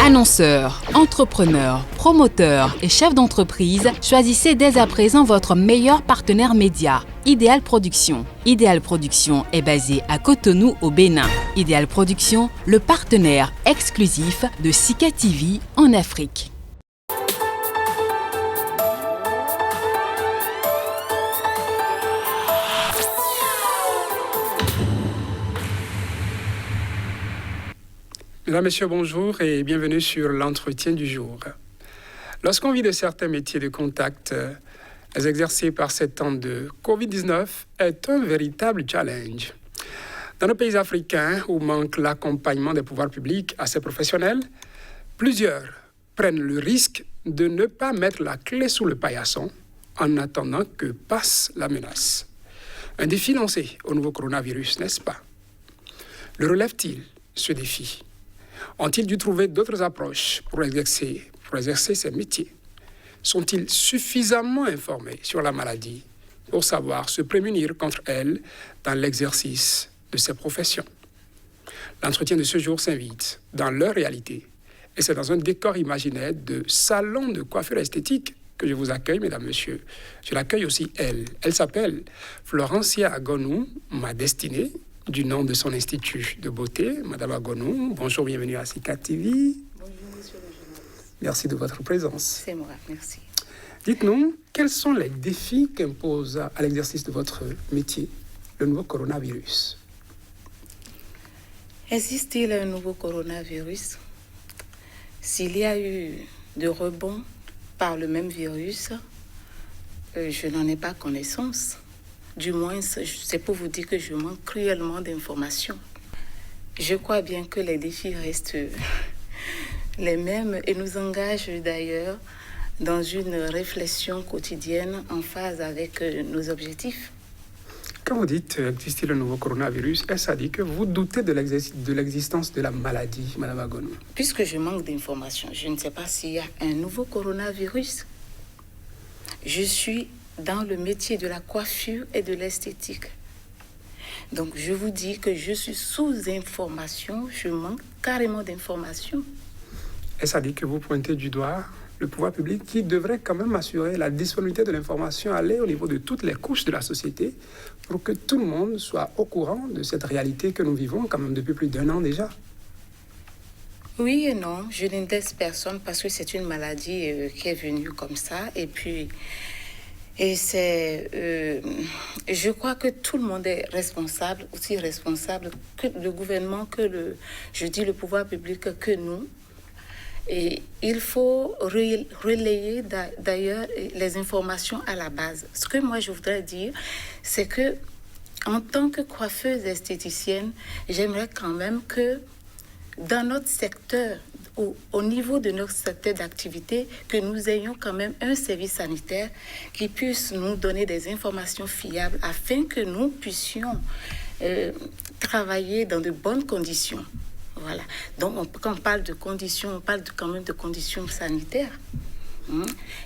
Annonceurs, entrepreneurs, promoteurs et chefs d'entreprise, choisissez dès à présent votre meilleur partenaire média, Ideal Production. Ideal Production est basé à Cotonou au Bénin. Ideal Production, le partenaire exclusif de Sika TV en Afrique. Mesdames, Messieurs, bonjour et bienvenue sur l'entretien du jour. Lorsqu'on vit de certains métiers de contact, exercés par ces temps de Covid-19 est un véritable challenge. Dans nos pays africains où manque l'accompagnement des pouvoirs publics à ces professionnels, plusieurs prennent le risque de ne pas mettre la clé sous le paillasson en attendant que passe la menace. Un défi lancé au nouveau coronavirus, n'est-ce pas? Le relève-t-il, ce défi? Ont-ils dû trouver d'autres approches pour exercer ces métiers? Sont-ils suffisamment informés sur la maladie pour savoir se prémunir contre elle dans l'exercice de ces professions? L'entretien de ce jour s'invite dans leur réalité et c'est dans un décor imaginaire de salon de coiffure esthétique que je vous accueille, mesdames, messieurs. Je l'accueille aussi elle. Elle s'appelle Florencia Agonou, ma destinée, du nom de son institut de beauté. Madame Agonou, bonjour, bienvenue à Sika TV. Bonjour, monsieur le journaliste. Merci de votre présence. C'est moi, merci. Dites-nous, quels sont les défis qu'impose à l'exercice de votre métier le nouveau coronavirus? Existe-t-il un nouveau coronavirus? S'il y a eu de rebonds par le même virus, je n'en ai pas connaissance. Du moins, c'est pour vous dire que je manque cruellement d'informations. Je crois bien que les défis restent les mêmes et nous engagent d'ailleurs dans une réflexion quotidienne en phase avec nos objectifs. Quand vous dites existe le nouveau coronavirus, est-ce à dire que vous doutez de l'existence de la maladie, Madame Agonou? Puisque je manque d'informations, je ne sais pas s'il y a un nouveau coronavirus. Je suis dans le métier de la coiffure et de l'esthétique. Donc, je vous dis que je suis sous information, je manque carrément d'informations. Est-ce à dire que vous pointez du doigt le pouvoir public qui devrait quand même assurer la disponibilité de l'information, aller au niveau de toutes les couches de la société pour que tout le monde soit au courant de cette réalité que nous vivons quand même depuis plus d'1 an déjà? Oui et non, je n'indexe personne parce que c'est une maladie qui est venue comme ça et puis... Et je crois que tout le monde est responsable, aussi responsable que le gouvernement, que le pouvoir public, que nous. Et il faut relayer d'ailleurs les informations à la base. Ce que moi je voudrais dire, c'est que en tant que coiffeuse esthéticienne, j'aimerais quand même que dans notre secteur, au niveau de notre secteur d'activité, que nous ayons quand même un service sanitaire qui puisse nous donner des informations fiables afin que nous puissions travailler dans de bonnes conditions. Voilà. Donc, quand on parle de conditions, on parle quand même de conditions sanitaires.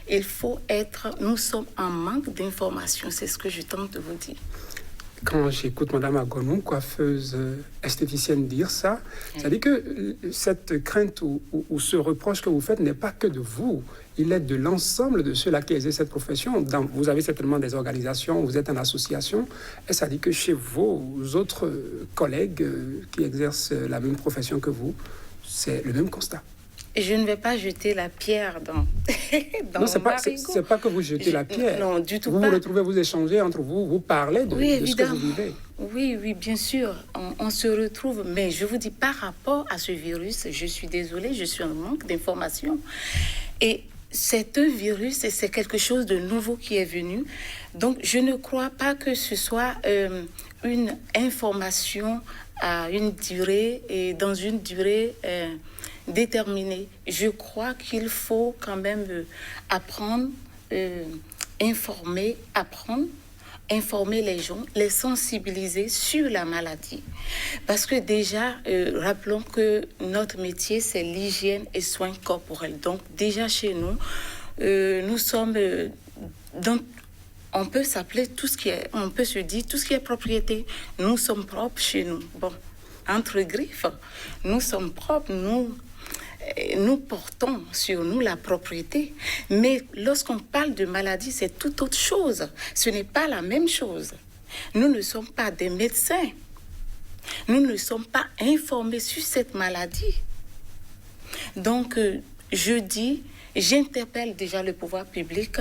Il faut nous sommes en manque d'informations, c'est ce que je tente de vous dire. Quand j'écoute Madame Agonou, coiffeuse esthéticienne, dire ça, ça dit que cette crainte ou ce reproche que vous faites n'est pas que de vous. Il est de l'ensemble de ceux-là qui exercent cette profession. Vous avez certainement des organisations, vous êtes en association. Et ça dit que chez vos autres collègues qui exercent la même profession que vous, c'est le même constat. Je ne vais pas jeter la pierre dans non, c'est pas que vous jetez la pierre. Non, du tout vous pas. Vous retrouvez, vous échangez entre vous, vous parlez de ce que vous vivez. Oui, bien sûr, on se retrouve. Mais je vous dis, par rapport à ce virus, je suis désolée, je suis en manque d'informations. Et c'est un virus et c'est quelque chose de nouveau qui est venu. Donc, je ne crois pas que ce soit une information à une durée et dans une durée... déterminé. Je crois qu'il faut quand même apprendre, informer les gens, les sensibiliser sur la maladie. Parce que déjà, rappelons que notre métier, c'est l'hygiène et soins corporels. Donc déjà chez nous, nous sommes dans... On peut s'appeler on peut se dire tout ce qui est propriété. Nous sommes propres chez nous. Bon, entre griffes, nous sommes propres, nous... nous portons sur nous la propriété. Mais lorsqu'on parle de maladie, c'est tout autre chose. Ce n'est pas la même chose. Nous ne sommes pas des médecins. Nous ne sommes pas informés sur cette maladie. Donc, j'interpelle déjà le pouvoir public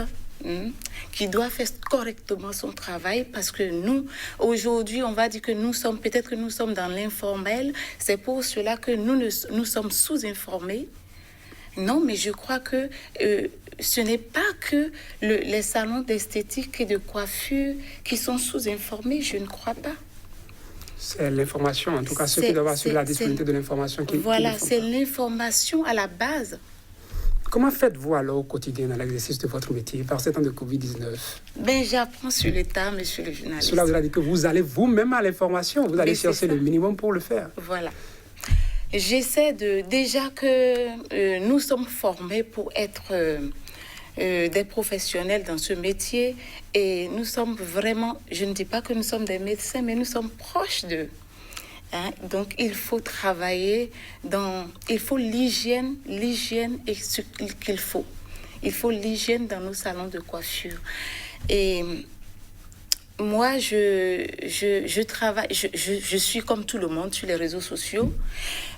qui doit faire correctement son travail, parce que nous, aujourd'hui, on va dire que nous sommes dans l'informel. C'est pour cela que nous sommes sous-informés. Non, mais je crois que ce n'est pas que les salons d'esthétique et de coiffure qui sont sous-informés, je ne crois pas. C'est l'information, en tout cas, ceux qui doivent assurer la disponibilité de l'information. Voilà, c'est l'information à la base. Comment faites-vous alors au quotidien dans l'exercice de votre métier par ces temps de Covid-19? J'apprends sur le tas, monsieur le journaliste. Cela veut dire que vous allez vous-même à l'information, vous allez chercher le minimum pour le faire. Voilà. J'essaie déjà que nous sommes formés pour être des professionnels dans ce métier, et nous sommes vraiment, je ne dis pas que nous sommes des médecins, mais nous sommes proches d'eux. Donc il faut travailler il faut l'hygiène est ce qu'il faut. Il faut l'hygiène dans nos salons de coiffure. Et moi, je travaille, je suis comme tout le monde sur les réseaux sociaux.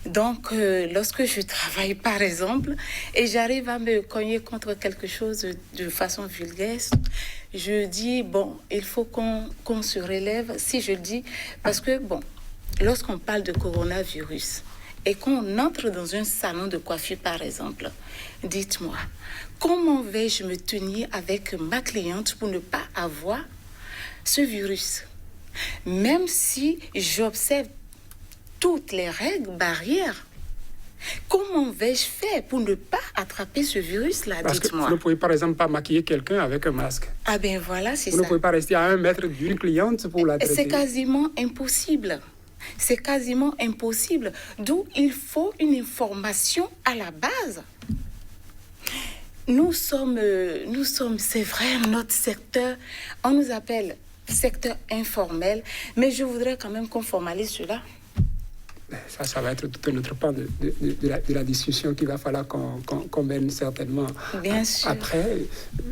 Donc, lorsque je travaille, par exemple, et j'arrive à me cogner contre quelque chose de façon vulgaire, je dis, il faut qu'on se relève. Si je dis, parce que, lorsqu'on parle de coronavirus et qu'on entre dans un salon de coiffure, par exemple, dites-moi, comment vais-je me tenir avec ma cliente pour ne pas avoir ce virus? Même si j'observe toutes les règles barrières, comment vais-je faire pour ne pas attraper ce virus-là? Parce dites-moi. Que vous ne pouvez par exemple pas maquiller quelqu'un avec un masque. Voilà, c'est ça. Vous ne pouvez pas rester à 1 mètre d'une cliente pour la traiter. C'est quasiment impossible. C'est quasiment impossible. D'où il faut une information à la base. Nous sommes, c'est vrai, notre secteur, on nous appelle secteur informel, mais je voudrais quand même qu'on formalise cela. Ça va être tout un autre pan de la discussion qu'il va falloir qu'on mène certainement. Bien sûr. Après,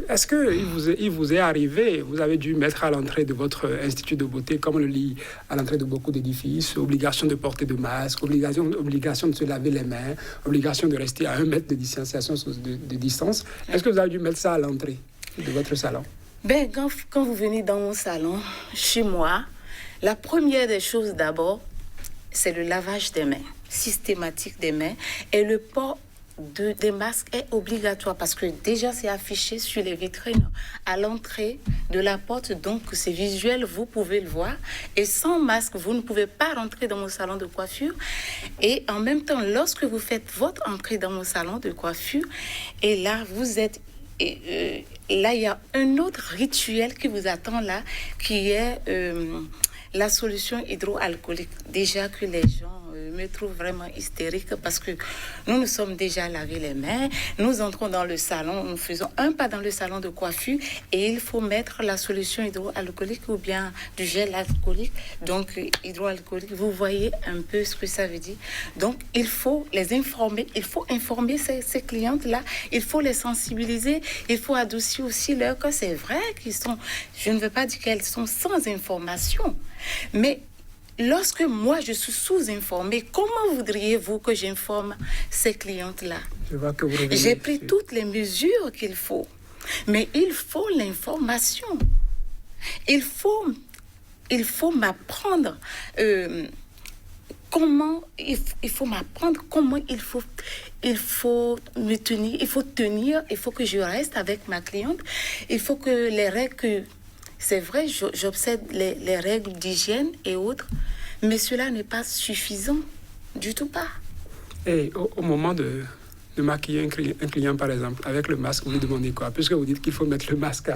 est-ce qu'il vous est arrivé, vous avez dû mettre à l'entrée de votre institut de beauté, comme on le lit à l'entrée de beaucoup d'édifices, obligation de porter de masque, obligation de se laver les mains, obligation de rester à 1 mètre de distanciation de distance. Est-ce que vous avez dû mettre ça à l'entrée de votre salon? Quand vous venez dans mon salon, chez moi, la première des choses d'abord, c'est le lavage des mains, systématique des mains, et le port des masques est obligatoire, parce que déjà c'est affiché sur les vitrines à l'entrée de la porte, donc c'est visuel, vous pouvez le voir, et sans masque vous ne pouvez pas rentrer dans mon salon de coiffure. Et en même temps, lorsque vous faites votre entrée dans mon salon de coiffure, et là vous êtes là il y a un autre rituel qui vous attend là, qui est la solution hydroalcoolique. Déjà que les gens me trouvent vraiment hystérique, parce que nous sommes déjà lavé les mains, nous entrons dans le salon, nous faisons un pas dans le salon de coiffure et il faut mettre la solution hydroalcoolique ou bien du gel alcoolique. Donc hydroalcoolique, vous voyez un peu ce que ça veut dire. Donc il faut les informer, il faut informer ces clientes-là, il faut les sensibiliser, il faut adoucir aussi leur que c'est vrai qu'ils sont, je ne veux pas dire qu'elles sont sans information, mais lorsque moi je suis sous-informée, comment voudriez-vous que j'informe ces clientes-là? Je vois que vous revenez. J'ai pris toutes les mesures qu'il faut, mais il faut l'information. Il faut m'apprendre comment il faut m'apprendre comment il faut me tenir, il faut que je reste avec ma cliente, il faut que les règles c'est vrai, j'observe les règles d'hygiène et autres, mais cela n'est pas suffisant, du tout pas. Et au moment de maquiller un client, par exemple, avec le masque, vous lui demandez quoi? Puisque vous dites qu'il faut mettre le masque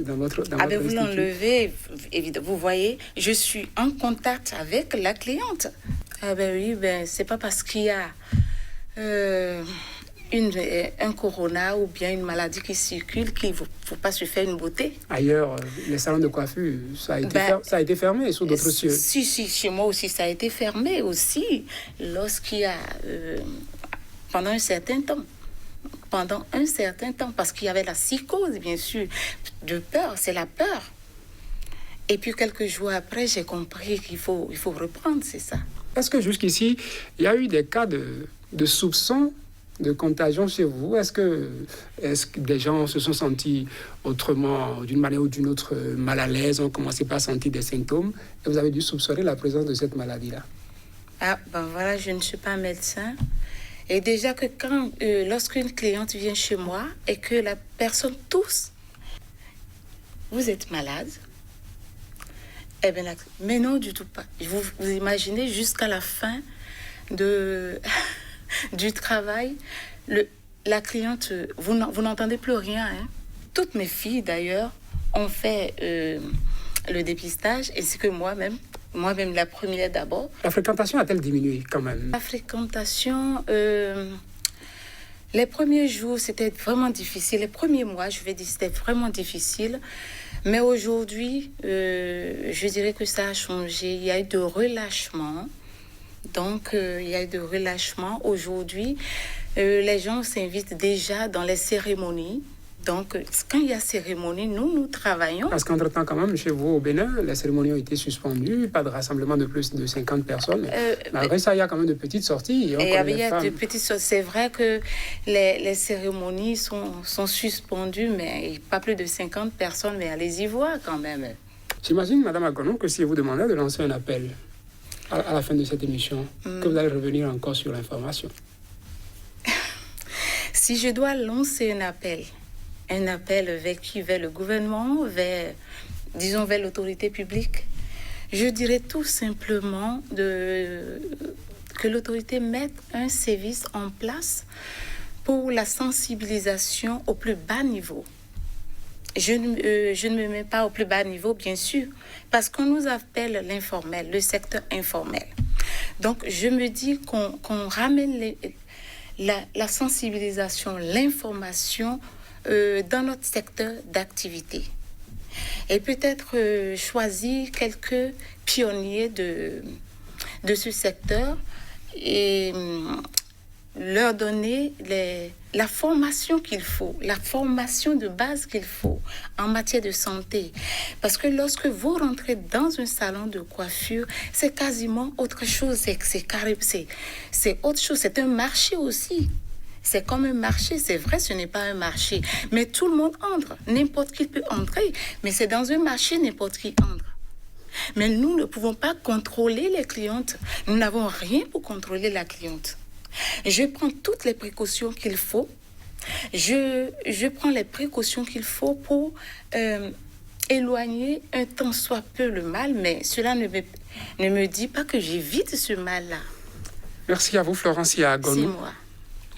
dans votre vous l'enlevez, évidemment. Vous voyez, je suis en contact avec la cliente. C'est pas parce qu'il y a un corona ou bien une maladie qui circule qu'il ne faut pas se faire une beauté. Ailleurs, les salons de coiffure, ça a été fermé sous d'autres cieux. Si, chez moi aussi, ça a été fermé aussi. Lorsqu'il y a pendant un certain temps. Pendant un certain temps, parce qu'il y avait la psychose, bien sûr, de peur, c'est la peur. Et puis quelques jours après, j'ai compris qu'il faut reprendre, c'est ça. Est-ce que jusqu'ici, il y a eu des cas de soupçons de contagion chez vous? Est-ce que des gens se sont sentis autrement, d'une manière ou d'une autre, mal à l'aise, ont commencé par sentir des symptômes, et vous avez dû soupçonner la présence de cette maladie-là? Ah, ben voilà, je ne suis pas médecin. Et déjà que lorsqu'une cliente vient chez moi et que la personne tousse, vous êtes malade? Eh bien, mais non, du tout pas. Vous imaginez jusqu'à la fin du travail, la cliente, vous n'entendez plus rien. Hein. Toutes mes filles, d'ailleurs, ont fait le dépistage, ainsi que moi-même la première d'abord. La fréquentation a-t-elle diminué quand même? La fréquentation, les premiers jours, c'était vraiment difficile. Les premiers mois, je vais dire, c'était vraiment difficile. Mais aujourd'hui, je dirais que ça a changé. Il y a eu de relâchement. Donc, il y a eu de relâchement. Aujourd'hui, les gens s'invitent déjà dans les cérémonies. Donc, quand il y a cérémonie, nous travaillons. Parce qu'entre-temps, quand même, chez vous au Bénin, les cérémonies ont été suspendues, pas de rassemblement de plus de 50 personnes. Malgré ça, il y a quand même de petites sorties. Il y a de petites sorties. C'est vrai que les cérémonies sont suspendues, mais pas plus de 50 personnes, mais allez-y voir quand même. J'imagine, Madame Agonon, que si vous demandez de lancer un appel à la fin de cette émission, que vous allez revenir encore sur l'information. Si je dois lancer un appel vers qui? Vers le gouvernement, vers l'autorité publique. Je dirais tout simplement que l'autorité mette un service en place pour la sensibilisation au plus bas niveau. Je ne me mets pas au plus bas niveau, bien sûr, parce qu'on nous appelle l'informel, le secteur informel. Donc, je me dis qu'on ramène la sensibilisation, l'information dans notre secteur d'activité. Et peut-être choisir quelques pionniers de ce secteur et leur donner la formation qu'il faut, la formation de base qu'il faut en matière de santé. Parce que lorsque vous rentrez dans un salon de coiffure, c'est quasiment autre chose. C'est autre chose, c'est un marché aussi. C'est comme un marché, c'est vrai, ce n'est pas un marché. Mais tout le monde entre, n'importe qui peut entrer. Mais c'est dans un marché, n'importe qui entre. Mais nous ne pouvons pas contrôler les clientes. Nous n'avons rien pour contrôler la cliente. Je prends toutes les précautions qu'il faut. Je prends les précautions qu'il faut pour éloigner un tant soit peu le mal, mais cela ne me dit pas que j'évite ce mal-là. Merci à vous, Florencia Agonon. C'est moi.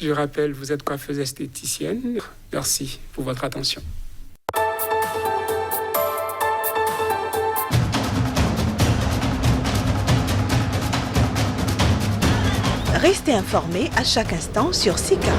Je rappelle, vous êtes coiffeuse esthéticienne. Merci pour votre attention. Restez informés à chaque instant sur SICA.